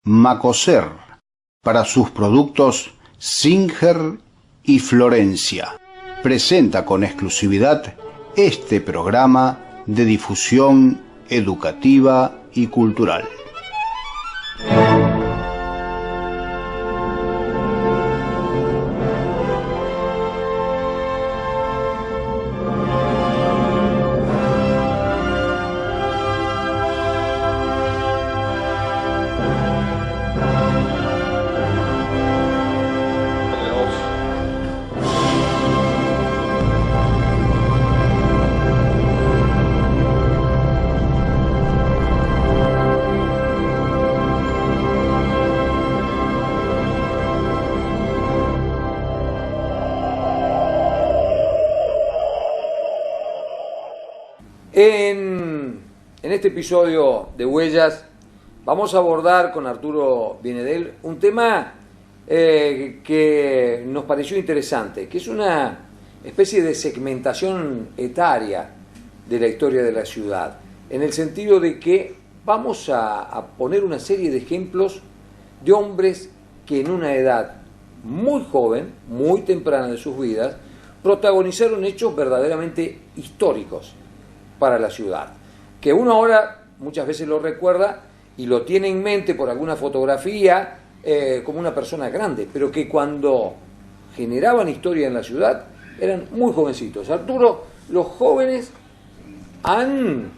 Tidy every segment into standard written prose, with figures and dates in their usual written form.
Macoser, para sus productos Singer y Florencia. Presenta con exclusividad este programa de difusión educativa y cultural. En este episodio de Huellas vamos a abordar con Arturo Bienedel un tema que nos pareció interesante, que es una especie de segmentación etaria de la historia de la ciudad, en el sentido de que vamos a poner una serie de ejemplos de hombres que en una edad muy joven, muy temprana de sus vidas, protagonizaron hechos verdaderamente históricos para la ciudad, que uno ahora muchas veces lo recuerda y lo tiene en mente por alguna fotografía como una persona grande, pero que cuando generaban historia en la ciudad eran muy jovencitos. Arturo, los jóvenes han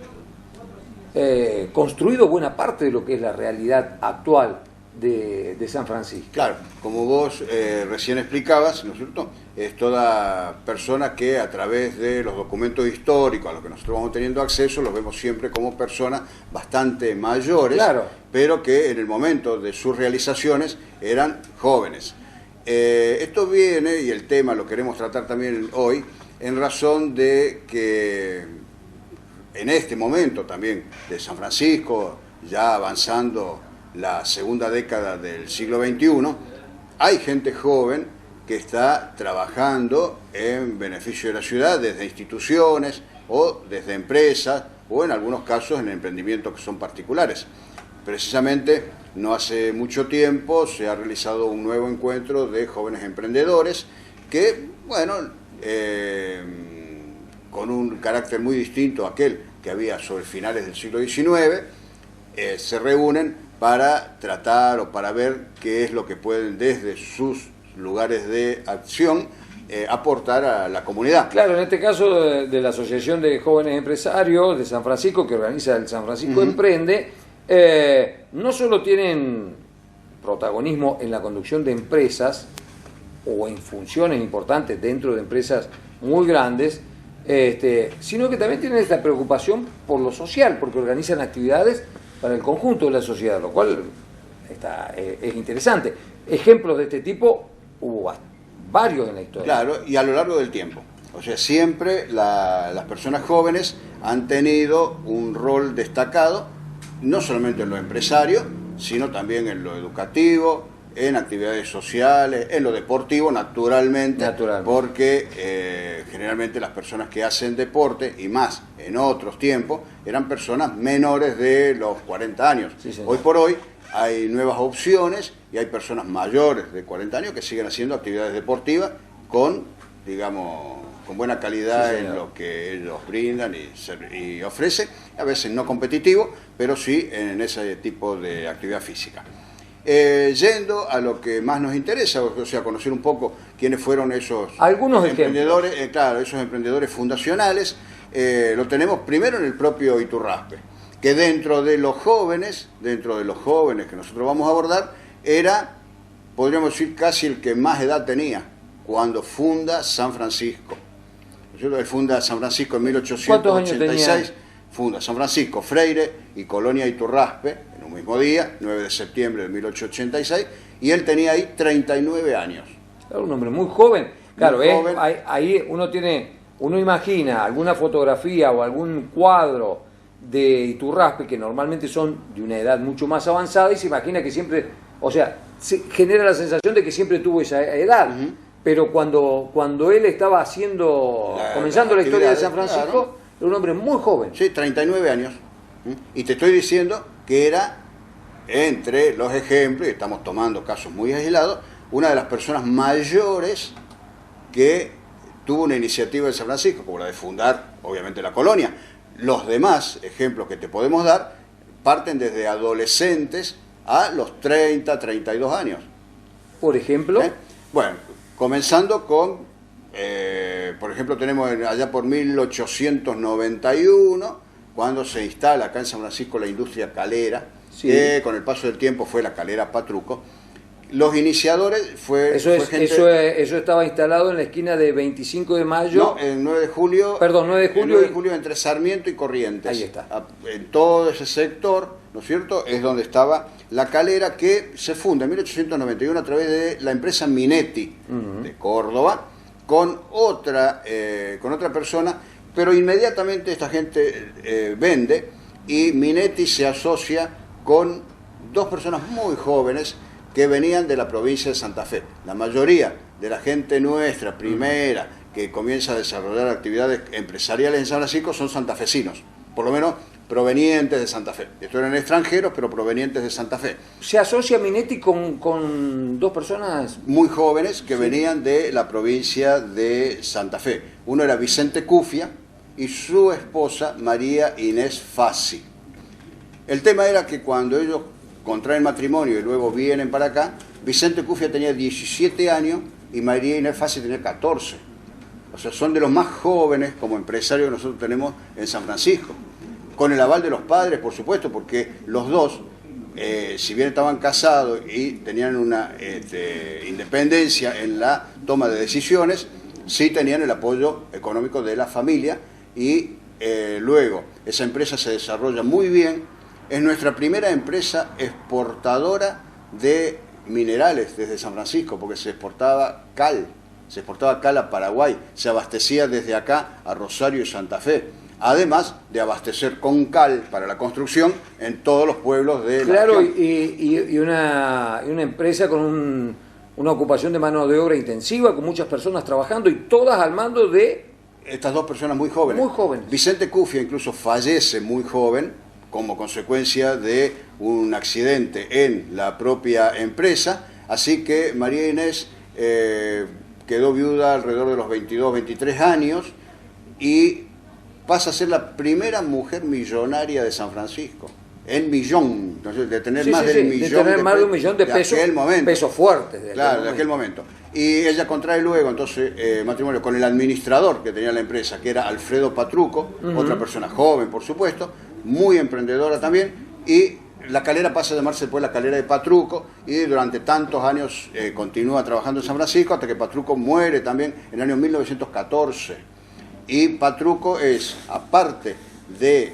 construido buena parte de lo que es la realidad actual de San Francisco. Claro, como vos recién explicabas, ¿no es cierto? Es toda persona que a través de los documentos históricos a los que nosotros vamos teniendo acceso, los vemos siempre como personas bastante mayores, claro, pero que en el momento de sus realizaciones eran jóvenes. Esto viene, y el tema lo queremos tratar también hoy, en razón de que en este momento también de San Francisco, ya avanzando la segunda década del siglo XXI, hay gente joven que está trabajando en beneficio de la ciudad desde instituciones o desde empresas o en algunos casos en emprendimientos que son particulares. Precisamente no hace mucho tiempo se ha realizado un nuevo encuentro de jóvenes emprendedores que, bueno, con un carácter muy distinto a aquel que había sobre finales del siglo XIX, se reúnen para tratar o para ver qué es lo que pueden desde sus lugares de acción aportar a la comunidad. Claro, en este caso de la Asociación de Jóvenes Empresarios de San Francisco, que organiza el San Francisco Emprende, no solo tienen protagonismo en la conducción de empresas o en funciones importantes dentro de empresas muy grandes, sino que también tienen esta preocupación por lo social, porque organizan actividades para el conjunto de la sociedad, lo cual es interesante. Ejemplos de este tipo hubo varios en la historia. Claro, y a lo largo del tiempo. O sea, siempre las personas jóvenes han tenido un rol destacado, no solamente en lo empresario, sino también en lo educativo, en actividades sociales, en lo deportivo, naturalmente. Porque generalmente las personas que hacen deporte, y más en otros tiempos, eran personas menores de los 40 años. Sí, hoy por hoy hay nuevas opciones y hay personas mayores de 40 años que siguen haciendo actividades deportivas con, digamos, con buena calidad en lo que ellos brindan y ofrecen, a veces no competitivo, pero sí en ese tipo de actividad física. Yendo a lo que más nos interesa, o sea, conocer un poco quiénes fueron esos emprendedores, claro, esos emprendedores fundacionales, lo tenemos primero en el propio Iturraspe, que dentro de los jóvenes que nosotros vamos a abordar, era, podríamos decir, casi el que más edad tenía cuando funda San Francisco. Él funda San Francisco en 1886, funda San Francisco, Freire y Colonia Iturraspe, en un mismo día, 9 de septiembre de 1886, y él tenía ahí 39 años. Era un hombre muy joven. Claro, muy joven. Ahí uno imagina alguna fotografía o algún cuadro de Iturraspe, que normalmente son de una edad mucho más avanzada, y se imagina que siempre, o sea, se genera la sensación de que siempre tuvo esa edad. Pero cuando él estaba comenzando la historia de San Francisco, claro, era un hombre muy joven. Sí, 39 años. Y te estoy diciendo que era entre los ejemplos, y estamos tomando casos muy aislados, una de las personas mayores que tuvo una iniciativa en San Francisco, como la de fundar, obviamente, la colonia. Los demás ejemplos que te podemos dar parten desde adolescentes a los 30, 32 años. Por ejemplo. Bueno, comenzando con, por ejemplo, tenemos allá por 1891, cuando se instala acá en San Francisco la industria calera, sí, que con el paso del tiempo fue la calera Patruco. Los iniciadores eso estaba instalado en la esquina de 25 de mayo. No, el 9 de julio. Perdón, 9 de julio. El 9 de julio entre Sarmiento y Corrientes. Ahí está. En todo ese sector, ¿no es cierto?, es donde estaba la calera, que se funda en 1891 a través de la empresa Minetti de Córdoba, con otra persona, pero inmediatamente esta gente vende, y Minetti se asocia con dos personas muy jóvenes que venían de la provincia de Santa Fe. La mayoría de la gente nuestra, primera, que comienza a desarrollar actividades empresariales en San Francisco, son santafesinos, por lo menos provenientes de Santa Fe. Estos eran extranjeros, pero provenientes de Santa Fe. ¿Se asocia Minetti con dos personas? Muy jóvenes que venían de la provincia de Santa Fe. Uno era Vicente Cufia y su esposa María Inés Fassi. El tema era que cuando ellos contraen matrimonio y luego vienen para acá, Vicente Cufia tenía 17 años y María Inés Fassi tenía 14. O sea, son de los más jóvenes como empresarios que nosotros tenemos en San Francisco. Con el aval de los padres, por supuesto, porque los dos, si bien estaban casados y tenían una independencia en la toma de decisiones, sí tenían el apoyo económico de la familia, y luego esa empresa se desarrolla muy bien. Es nuestra primera empresa exportadora de minerales desde San Francisco, porque se exportaba cal a Paraguay, se abastecía desde acá a Rosario y Santa Fe, además de abastecer con cal para la construcción en todos los pueblos de la región. Y una empresa con una ocupación de mano de obra intensiva, con muchas personas trabajando y todas al mando de... Estas dos personas muy jóvenes. Muy jóvenes. Vicente Cufia incluso fallece muy joven como consecuencia de un accidente en la propia empresa, así que María Inés quedó viuda alrededor de los 22, 23 años y pasa a ser la primera mujer millonaria de San Francisco, en millón, entonces, de tener más de un millón de pesos, pesos fuertes. Claro, de aquel momento. Y ella contrae luego entonces matrimonio con el administrador que tenía la empresa, que era Alfredo Patruco, otra persona joven, por supuesto, muy emprendedora también, y la calera pasa a llamarse después la calera de Patruco, y durante tantos años continúa trabajando en San Francisco hasta que Patruco muere también en el año 1914. Y Patruco es, aparte de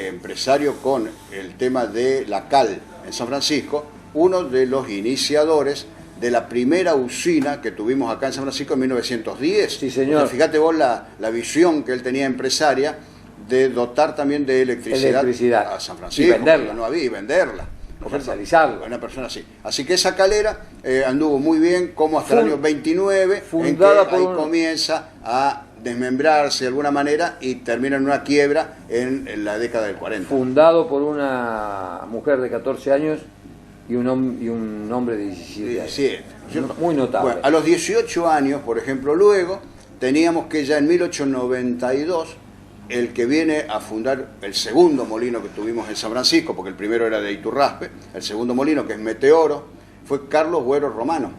empresario con el tema de la cal en San Francisco, uno de los iniciadores de la primera usina que tuvimos acá en San Francisco en 1910. Sí, señor. O sea, fíjate vos la visión que él tenía empresaria de dotar también de electricidad a San Francisco. Y venderla. No había, y venderla. Comercializarla. Una persona así. Así que esa calera anduvo muy bien, como hasta el año 29, fundada en que ahí comienza a desmembrarse de alguna manera y termina en una quiebra en la década del 40. Fundado por una mujer de 14 años y un hombre de 17 años. 17, ¿cierto? Muy notable. Bueno, a los 18 años, por ejemplo, luego, teníamos que ya en 1892, el que viene a fundar el segundo molino que tuvimos en San Francisco, porque el primero era de Iturraspe, el segundo molino, que es Meteoro, fue Carlos Buero Romano.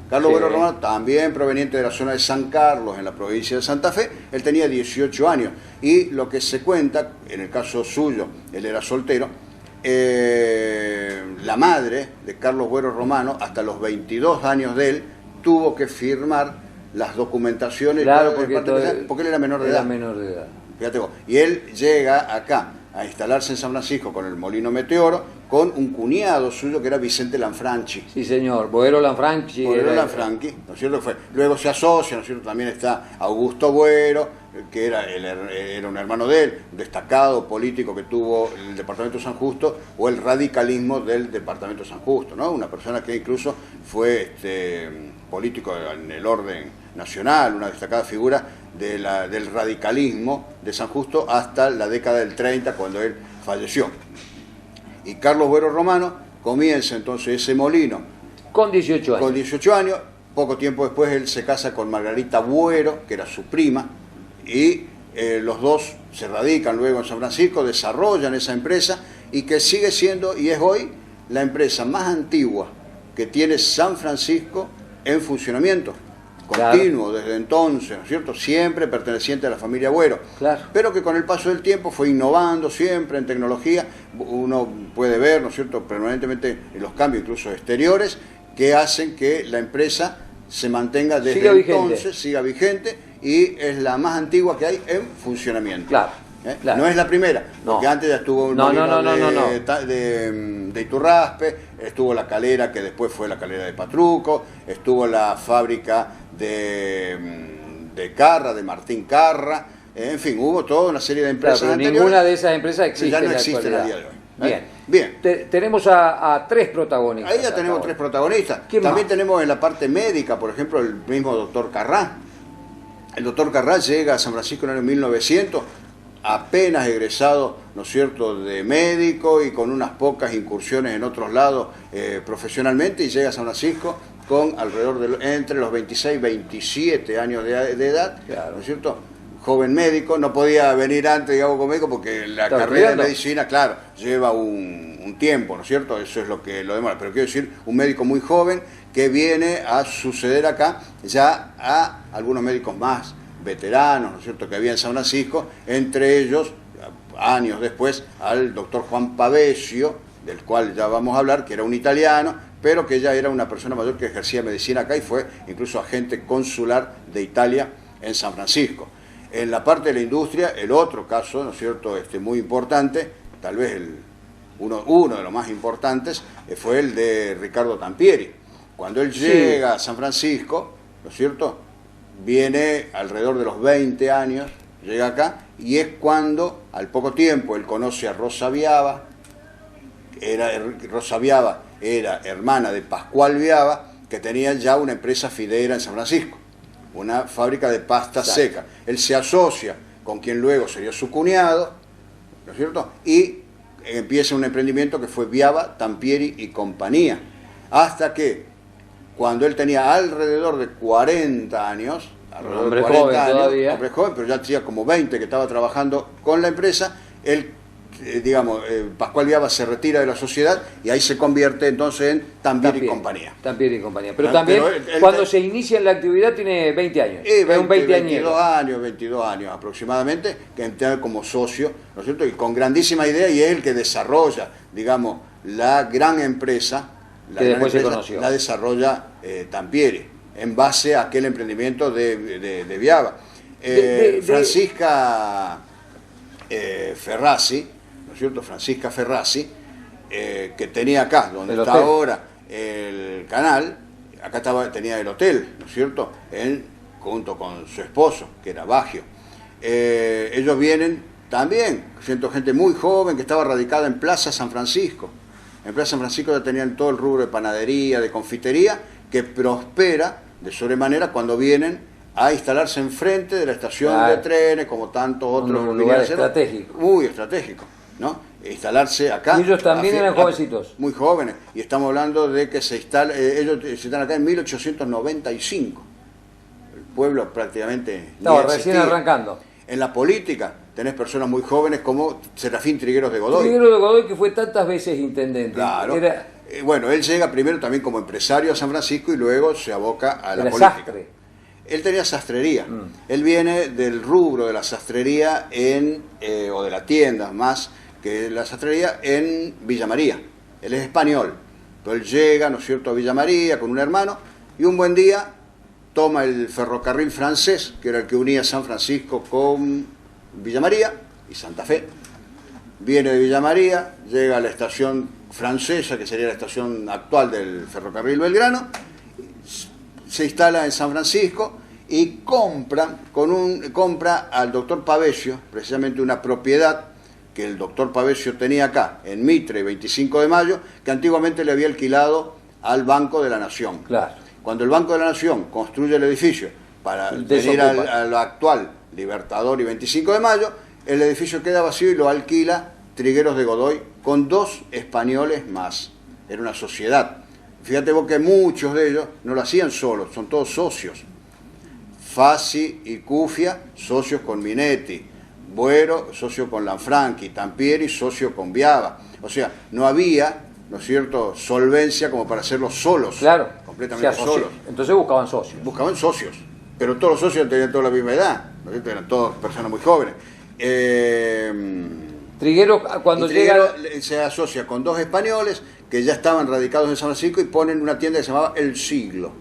Carlos Buero Romano, también proveniente de la zona de San Carlos, en la provincia de Santa Fe, él tenía 18 años. Y lo que se cuenta, en el caso suyo, él era soltero, la madre de Carlos Buero Romano, hasta los 22 años de él, tuvo que firmar las documentaciones, claro, porque él era menor de edad. Fíjate vos. Y él llega acá a instalarse en San Francisco con el molino Meteoro, con un cuñado suyo que era Vicente Lanfranchi. Sí, señor, Boero Lanfranchi. Boero Lanfranchi, ¿no es cierto? Luego se asocia, ¿no es cierto? También está Augusto Boero, que era un hermano de él, destacado político que tuvo el departamento de San Justo, o el radicalismo del departamento de San Justo, ¿no? Una persona que incluso fue político en el orden nacional, una destacada figura del radicalismo de San Justo hasta la década del 30, cuando él falleció. Y Carlos Buero Romano comienza entonces ese molino Con 18 años. con 18 años. Poco tiempo después él se casa con Margarita Buero, que era su prima, y los dos se radican luego en San Francisco, desarrollan esa empresa y que sigue siendo y es hoy la empresa más antigua que tiene San Francisco en funcionamiento continuo desde entonces, ¿no es cierto? Siempre perteneciente a la familia Buero, Claro. pero que con el paso del tiempo fue innovando siempre en tecnología. Uno puede ver, ¿no es cierto?, permanentemente los cambios incluso exteriores que hacen que la empresa se mantenga desde entonces, siga vigente, y es la más antigua que hay en funcionamiento. Claro. Claro. No es la primera, No. porque antes ya estuvo un de Iturraspe, estuvo la calera que después fue la calera de Patruco, estuvo la fábrica de Carra, de Martín Carra, en fin, hubo toda una serie de empresas Claro, pero anteriores. ninguna de esas empresas existe ya no en la existe en el actualidad. día de hoy. Bien. Bien. Tenemos a 3 protagonistas. Ahí ya tenemos 3 protagonistas. ¿Quién También más? tenemos en la parte médica, por ejemplo, el mismo doctor Carrá. El doctor Carrá llega a San Francisco en el año 1900, apenas egresado, ¿no es cierto?, de médico y con unas pocas incursiones en otros lados profesionalmente, y llega a San Francisco con alrededor de entre los 26 y 27 años de edad, Claro. ¿no es cierto?, joven médico. No podía venir antes, digamos, como médico, porque la ¿Estaba carrera estudiando? de medicina, claro, lleva un tiempo, ¿no es cierto? Eso es lo que lo demora. Pero quiero decir, un médico muy joven que viene a suceder acá ya a algunos médicos más veteranos, ¿no es cierto?, que había en San Francisco, entre ellos, años después, al doctor Juan Pavesio, del cual ya vamos a hablar, que era un italiano, pero que ya era una persona mayor que ejercía medicina acá y fue incluso agente consular de Italia en San Francisco. En la parte de la industria, el otro caso, ¿no es cierto?, muy importante, tal vez uno de los más importantes, fue el de Ricardo Tampieri. Cuando él llega a San Francisco, ¿no es cierto?, viene alrededor de los 20 años, llega acá, y es cuando, al poco tiempo, él conoce a Rosa Viaba. Rosa Viaba era hermana de Pascual Viaba, que tenía ya una empresa fidera en San Francisco, una fábrica de pasta seca. Él se asocia con quien luego sería su cuñado, ¿no es cierto?, y empieza un emprendimiento que fue Viaba, Tampieri y compañía, hasta que cuando él tenía alrededor de 40 años, hombre joven, pero ya tenía como 20 que estaba trabajando con la empresa, él, Pascual Viaba se retira de la sociedad y ahí se convierte entonces en Tampieri y compañía. Tampieri y compañía. Pero también, cuando se inicia en la actividad, tiene 20 años. Es un 22 años aproximadamente, que entra como socio, ¿no es cierto?, y con grandísima idea, y es el que desarrolla, digamos, la gran empresa, que después se conoció. La desarrolla Tampieri, en base a aquel emprendimiento de Viaba. Francisca Ferrazzi, ¿no es cierto?, Francisca Ferrazzi, que tenía acá, donde está ahora el canal, acá tenía el hotel, ¿no es cierto?, junto con su esposo, que era Baggio. Ellos vienen también, gente muy joven que estaba radicada en Plaza San Francisco. En Plaza San Francisco ya tenían todo el rubro de panadería, de confitería, que prospera de sobremanera cuando vienen a instalarse enfrente de la estación de trenes, como tantos otros. Un lugar estratégico. Muy estratégico, ¿no? Instalarse acá. Y ellos también eran jovencitos. Muy jóvenes. Y estamos hablando de que ellos se están acá en 1895. El pueblo prácticamente no, recién arrancando. En la política tenés personas muy jóvenes como Serafín Trigueros de Godoy. Trigueros de Godoy, que fue tantas veces intendente. Claro. Bueno, él llega primero también como empresario a San Francisco y luego se aboca a la política. Sastre. Él tenía sastrería. Él viene del rubro de la sastrería o de la tienda más que la sastrería en Villa María. Él es español, pero él llega, ¿no es cierto?, a Villa María con un hermano, y un buen día toma el ferrocarril francés, que era el que unía San Francisco con Villa María y Santa Fe. Viene de Villa María, llega a la estación francesa, que sería la estación actual del ferrocarril Belgrano, se instala en San Francisco y compra al doctor Pavesio, precisamente una propiedad que el doctor Pavesio tenía acá, en Mitre, 25 de Mayo, que antiguamente le había alquilado al Banco de la Nación. Claro. Cuando el Banco de la Nación construye el edificio para venir a lo actual Libertador y 25 de Mayo, el edificio queda vacío y lo alquila Trigueros de Godoy con 2 españoles más. era una sociedad. Fíjate vos que muchos de ellos no lo hacían solos, son todos socios. Fassi y Cufia, socios con Minetti. Buero, socio con Lanfranchi. Tampieri, socio con Biava. O sea, no había, ¿no es cierto?, solvencia como para hacerlo solos. Claro. Completamente solos. Entonces buscaban socios. Buscaban socios. Pero todos los socios tenían toda la misma edad. ¿No es cierto? Eran todas personas muy jóvenes. Triguero, cuando Triguero llega... se asocia con dos españoles que ya estaban radicados en San Francisco y ponen una tienda que se llamaba El Siglo,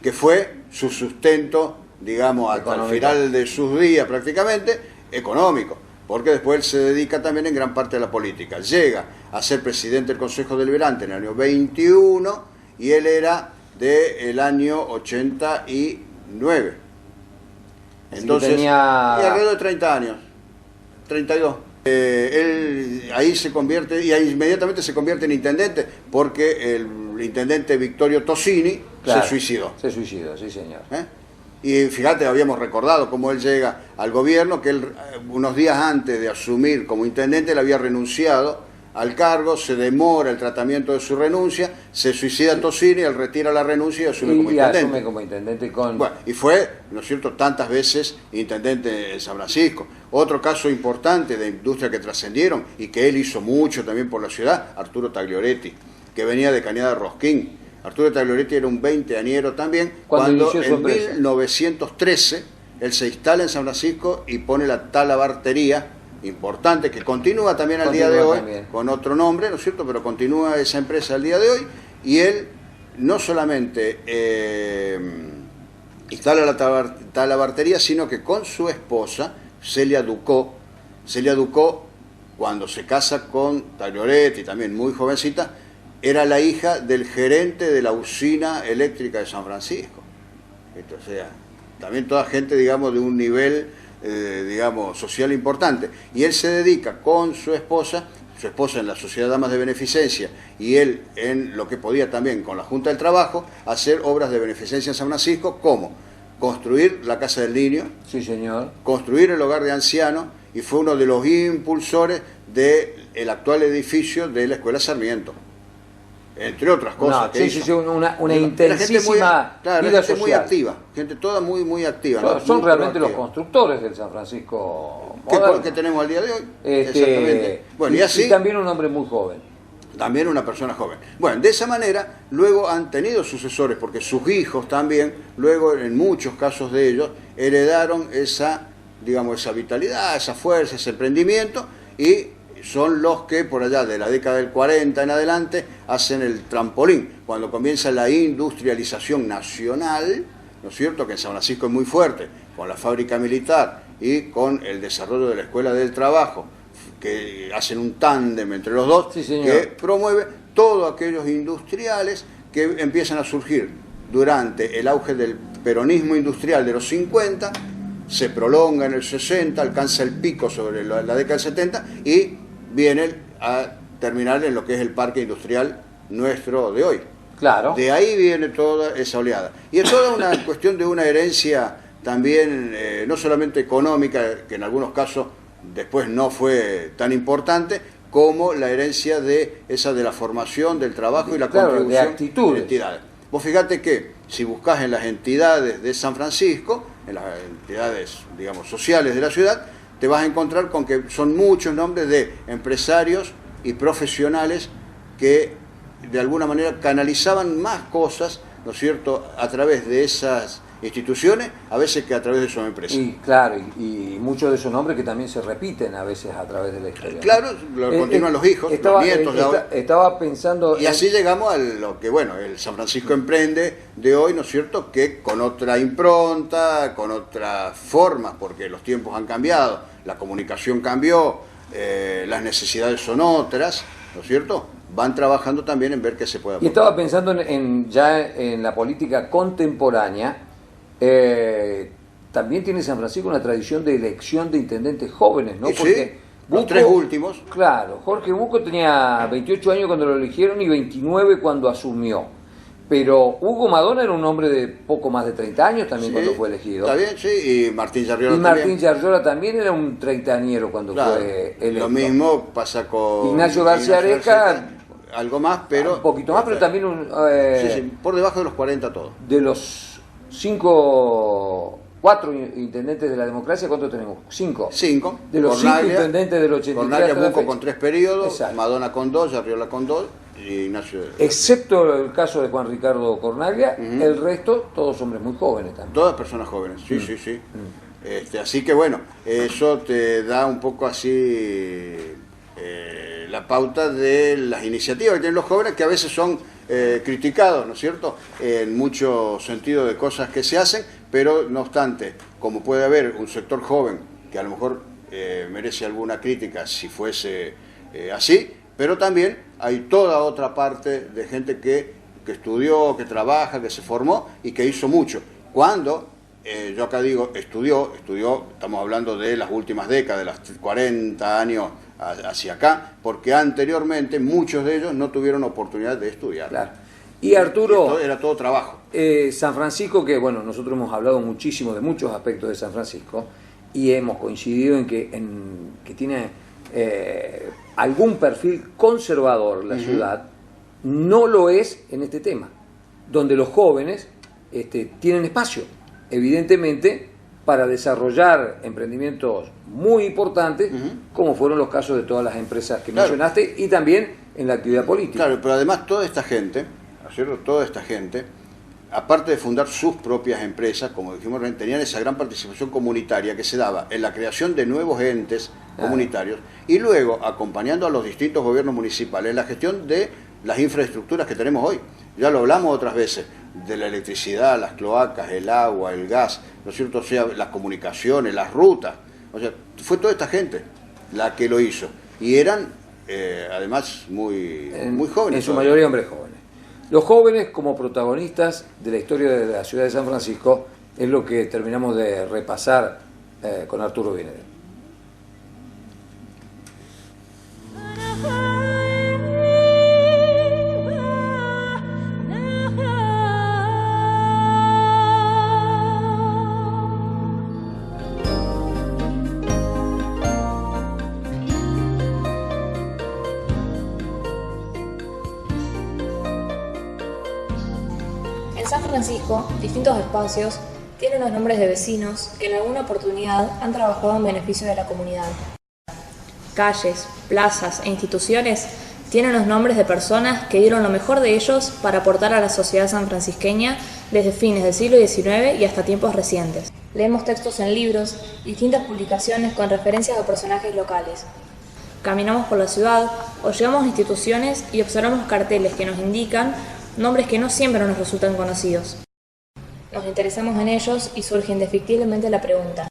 que fue su sustento, digamos, hasta el final de sus días prácticamente, económico, porque después él se dedica también en gran parte a la política. Llega a ser presidente del Consejo Deliberante en el año 21 y él era del año 89. Entonces, tenía... y alrededor de 30 años, 32. Él ahí se convierte, y ahí inmediatamente se convierte en intendente, porque el intendente Vittorio Tosini se suicidó. Se suicidó, sí señor. Y fíjate, habíamos recordado cómo él llega al gobierno, que él unos días antes de asumir como intendente, él había renunciado al cargo, se demora el tratamiento de su renuncia, se suicida Tosini, él retira la renuncia y asume como intendente. Asume como intendente con... Bueno, y fue, ¿no es cierto?, tantas veces intendente en San Francisco. Otro caso importante de industria que trascendieron y que él hizo mucho también por la ciudad, Arturo Taglioretti, que venía de Cañada Rosquín. Arturo Taglioretti era un veinteañero también, cuando en 1913 él se instala en San Francisco y pone la talabartería importante, que continúa también al día de hoy, con otro nombre, ¿no es cierto?, pero continúa esa empresa al día de hoy, y él no solamente instala la talabartería, sino que con su esposa, Celia Ducó, cuando se casa con Taglioretti, también muy jovencita, era la hija del gerente de la usina eléctrica de San Francisco. O sea, también toda gente, digamos, de un nivel, digamos, social importante. Y él se dedica con su esposa en la Sociedad de Damas de Beneficencia, y él en lo que podía también con la Junta del Trabajo, a hacer obras de beneficencia en San Francisco, como construir la Casa del Niño, sí, señor, construir el hogar de ancianos, y fue uno de los impulsores del actual edificio de la Escuela Sarmiento, entre otras cosas. Una intensísima vida social. Muy activa, gente toda muy activa. Son realmente los constructores del San Francisco que tenemos al día de hoy. Exactamente. Bueno, y también un hombre muy joven. También una persona joven. Bueno, de esa manera, luego han tenido sucesores, porque sus hijos también, luego en muchos casos de ellos, heredaron esa, digamos, esa vitalidad, esa fuerza, ese emprendimiento, y son los que por allá de la década del 40 en adelante hacen el trampolín, cuando comienza la industrialización nacional, ¿no es cierto?, que en San Francisco es muy fuerte, con la fábrica militar y con el desarrollo de la Escuela del Trabajo, que hacen un tándem entre los dos, sí, que promueve todos aquellos industriales que empiezan a surgir durante el auge del peronismo industrial de los 50, se prolonga en el 60, alcanza el pico sobre la década del 70 y viene a terminar en lo que es el parque industrial nuestro de hoy. Claro. De ahí viene toda esa oleada. Y es toda una cuestión de una herencia también, no solamente económica, que en algunos casos después no fue tan importante, como la herencia de esa de la formación, del trabajo y la contribución de actitudes. De entidades. Vos fíjate que si buscás en las entidades de San Francisco, en las entidades, digamos, sociales de la ciudad, te vas a encontrar con que son muchos nombres de empresarios y profesionales que de alguna manera canalizaban más cosas, ¿no es cierto?, a través de esas instituciones, a veces que a través de sus empresas. Y claro, y muchos de esos nombres que también se repiten a veces a través de la historia. Claro, lo continúan los hijos, los nietos. Estaba pensando... Y así llegamos a lo que, bueno, el San Francisco Emprende de hoy, ¿no es cierto?, que con otra impronta, con otra forma, porque los tiempos han cambiado, la comunicación cambió, las necesidades son otras, ¿no es cierto?, van trabajando también en ver qué se puede aportar. Y estaba pensando ya en la política contemporánea. También tiene San Francisco una tradición de elección de intendentes jóvenes, ¿no? Porque los tres últimos. Claro, Jorge Bucco tenía 28 años cuando lo eligieron y 29 cuando asumió. Pero Hugo Madonna era un hombre de poco más de 30 años también cuando fue elegido. Está bien, sí, y Martín Yarriola también. Y Martín Yarriola también era un treintañero cuando fue electo. Lo mismo pasa con Ignacio García Areca, algo más, pero... Un poquito más, pero también sí, por debajo de los 40 todo. De los 4 intendentes de la democracia, ¿cuántos tenemos? 5. 5. De los 5 intendentes del 83 Cornaglia, hasta la Buco fecha. con 3 periodos, Exacto. Madonna con 2, Arriola con 2 y Ignacio... Excepto el caso de Juan Ricardo Cornaglia, el resto, todos hombres muy jóvenes también. Todas personas jóvenes, sí. Así que bueno, eso te da un poco así la pauta de las iniciativas que tienen los jóvenes, que a veces son criticados, ¿no es cierto?, en mucho sentido de cosas que se hacen, pero no obstante, como puede haber un sector joven que a lo mejor merece alguna crítica si fuese así, pero también hay toda otra parte de gente que estudió, que trabaja, que se formó y que hizo mucho. Cuando, yo acá digo, estudió, estamos hablando de las últimas décadas, de los 40 años hacia acá, porque anteriormente muchos de ellos no tuvieron oportunidad de estudiar. Claro. Y Arturo... Esto era todo trabajo. San Francisco, que bueno, nosotros hemos hablado muchísimo de muchos aspectos de San Francisco y hemos coincidido en que tiene algún perfil conservador la ciudad, no lo es en este tema, donde los jóvenes tienen espacio, evidentemente, para desarrollar emprendimientos muy importantes, como fueron los casos de todas las empresas que mencionaste, y también en la actividad política. Claro, pero además toda esta gente, ¿cierto? Toda esta gente, aparte de fundar sus propias empresas, como dijimos, tenían esa gran participación comunitaria que se daba en la creación de nuevos entes comunitarios y luego acompañando a los distintos gobiernos municipales en la gestión de las infraestructuras que tenemos hoy. Ya lo hablamos otras veces, de la electricidad, las cloacas, el agua, el gas, ¿no es cierto? O sea, las comunicaciones, las rutas. O sea, fue toda esta gente la que lo hizo. Y eran, además, muy jóvenes. En su mayoría hombres jóvenes. Los jóvenes como protagonistas de la historia de la ciudad de San Francisco es lo que terminamos de repasar con Arturo Benedetto. En San Francisco, distintos espacios tienen los nombres de vecinos que en alguna oportunidad han trabajado en beneficio de la comunidad. Calles, plazas e instituciones tienen los nombres de personas que dieron lo mejor de ellos para aportar a la sociedad sanfrancisqueña desde fines del siglo XIX y hasta tiempos recientes. Leemos textos en libros, distintas publicaciones con referencias a personajes locales. Caminamos por la ciudad o llegamos a instituciones y observamos carteles que nos indican nombres que no siempre nos resultan conocidos. Nos interesamos en ellos y surge indefectiblemente la pregunta: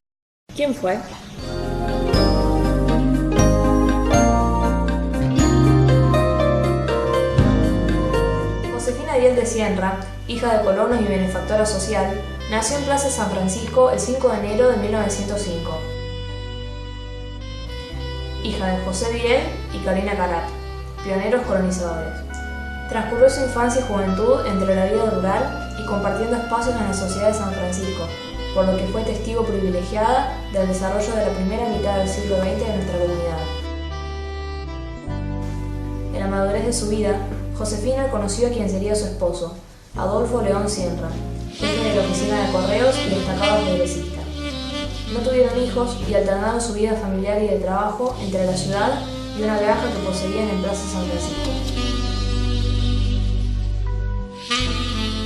¿quién fue? Josefina Diel de Sienra, hija de colonos y benefactora social, nació en Plaza San Francisco el 5 de enero de 1905. Hija de José Diel y Carina Carat, pioneros colonizadores. Transcurrió su infancia y juventud entre la vida rural y compartiendo espacios en la sociedad de San Francisco, por lo que fue testigo privilegiada del desarrollo de la primera mitad del siglo XX de nuestra comunidad. En la madurez de su vida, Josefina conoció a quien sería su esposo, Adolfo León Sienra, jefe de la oficina de correos y destacado progresista. No tuvieron hijos y alternaron su vida familiar y de trabajo entre la ciudad y una granja que poseían en Plaza San Francisco.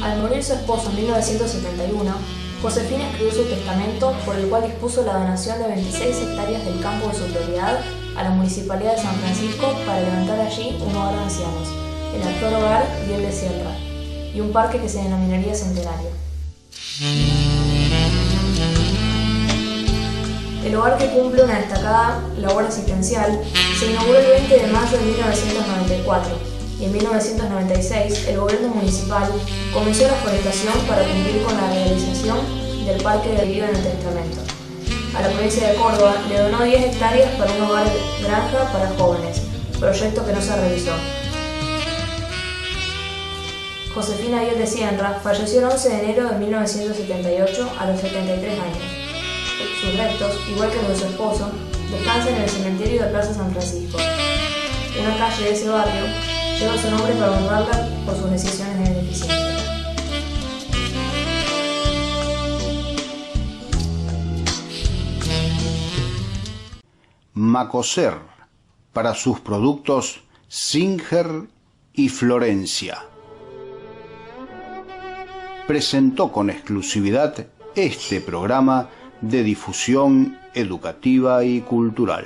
Al morir su esposo en 1971, Josefina escribió su testamento por el cual dispuso la donación de 26 hectáreas del campo de su propiedad a la Municipalidad de San Francisco para levantar allí un hogar de ancianos, el actual hogar Diel de Sierra, y un parque que se denominaría Centenario. El hogar, que cumple una destacada labor asistencial, se inauguró el 20 de mayo de 1994 y en 1996 el gobierno municipal comenzó la forestación para cumplir con la realización del parque debido en el testamento. A la provincia de Córdoba le donó 10 hectáreas para un hogar granja para jóvenes, proyecto que no se realizó. Josefina Diel de Sienra falleció el 11 de enero de 1978 a los 73 años. Sus restos, igual que los de su esposo, descansan en el cementerio de Plaza San Francisco. Una calle de ese barrio Lleva su nombre para honrarla por sus decisiones de beneficencia. Macoser, para sus productos Singer y Florencia. Presentó con exclusividad este programa de difusión educativa y cultural.